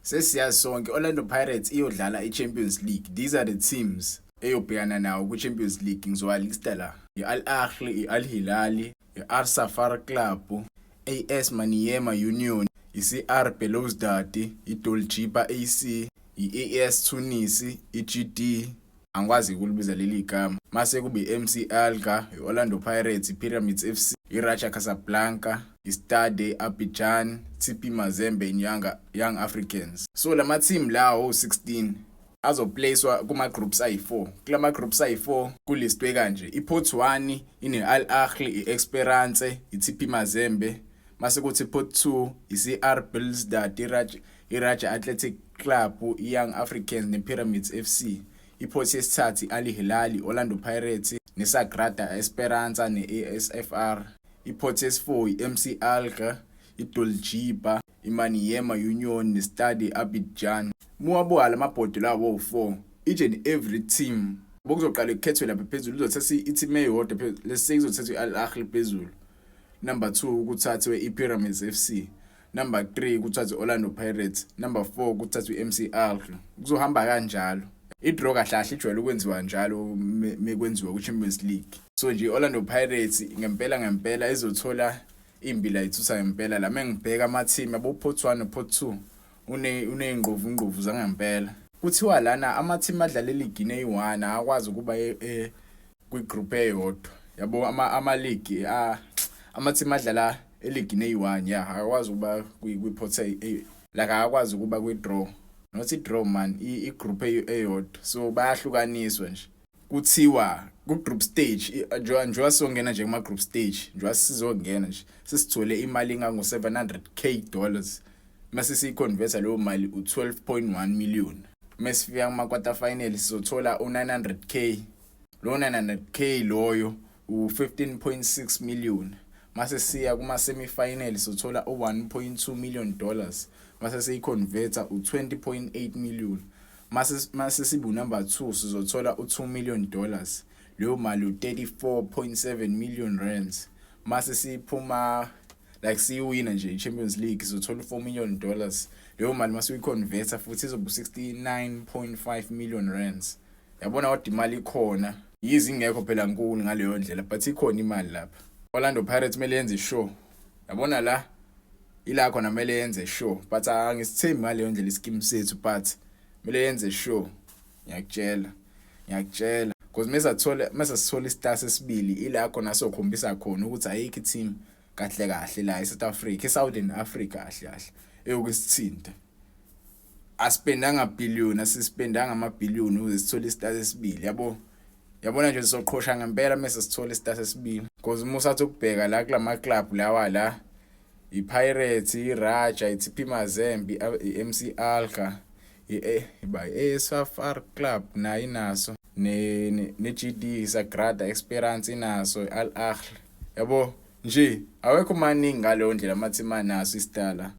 Sesiyazi sonke Orlando Pirates iyodlala iChampions League. These are the teams eyobhekana nawo kwiChampions League. Ngizowalista la. I-Al Ahly, i-Al Hilal, i-Al Safar Club, AS Maniema Union, i-CR Belouizdad, i-Dolgiba AC, i-AS Tunis, i-GD. Angikwazi ukulibiza leli gama. Mase kube i-MC Alger, i-Orlando Pirates, i-Pyramids FC, i-Raja Casablanca, i-Stade Abidjan, TP Mazembe, Young Africans. So lama team lawo 16 azoplacewa kuma groups ayi4. Kulama groups ayi4 kulistwe kanje. Iport 1 ine-Al Ahly, i-Esperance, i-TP Mazembe. Mase kuthi iport 2 i-CR Belouizdad, i-Raja Athletic Club, i-Young Africans ne-Pyramids FC. Iport yesithathu i-Al Hilal, Orlando Pirates, ne-Sagrada Esperança ne-ASFR. Iport yesi-4 i-MC Alger, i-Dolgiba, i-Maniema Union ne-Stade Abidjan. Muwabuka lamabhodi lawo 4. Each and every team bokuzoqala ukukhethwe lapha phezulu uzothatha i-team eyodwa lesi kuzothathwa i-Al Ahly phezulu. Number 2 kuthathwe i-Pyramids FC. Number 3 kuthathwe Orlando Pirates. Number 4 kuthathwe i-MC Alger. Kuzohamba kanjalo. I-draw kahle ijwayele ukwenziwa njalo mekwenziwa ku-Champions League. So nje Orlando Pirates ngempela izothola imbila yithutha ngempela. La mengibheka ama-team abo Port 1 Port 2 uneyingqovu zangempela. Kuthiwa lana ama-team adlala e-league ne-1 akwazi ukuba kwi-group eyodwa. Yabo ama-league ama-team adlala e-league ne-1 akwazi ukuba kwi-Port like akwazi ukuba kwi-draw. Not i-draw man, i-group eyodwa. So bayahlukaniswa nje. Kuthiwa ku-group stage njengoba sizongena nje kuma-group stage njengoba sizongena nje sisithole imali engango $700,000 mase siyiconverta leyo mali u-12.1 million. Mase sifika kuma-quarter final sizothola u-900K. Lo 900K loyo u-15.6 million. Mase siya kuma-semi-final sizothola u-$1.2 million. Mase siyiconverta u-20.8 million. Mase sibu number 2 sizothola u-$2 million. Leyo mali u-34.7 million rands. Mase siphuma like siwina nje i-Champions League sizothola u-$4 million. Leyo mali mase uyiconverta futhi izobu 69.5 million rands. Yabona kodwa imali ikhona. Yize ingekho phela nkulu ngaleyo ndlela but ikhona imali lapha. Orlando Pirates mele yenze show. Yabona la ila khona mele yenze show but angisithembi ngaleyo ndlela ischeme sethu but mele yenze show. Ngiyakutshela because mase sithola istar sesibili ila khona sokhombisa khona ukuthi ayikho team kahle la eSouth Africa, eSouthern Africa kahle eyokwisithinta. Aspendanga billion, asispendanga amabhillion ukuze sithole istar sesibili yabona nje sizoqhosha ngempela mase sithole istar sesibili because uma usathi ukubheka la kulama club lawa la iPirates, iRaja, iTP Mazembe, iMC Alger, iSafar Club nayo inaso ne-GD Sagrada Esperance inaso Al Ahly. Yabo nje awekho maningi ngaleyo ndlela amathima naso isitala.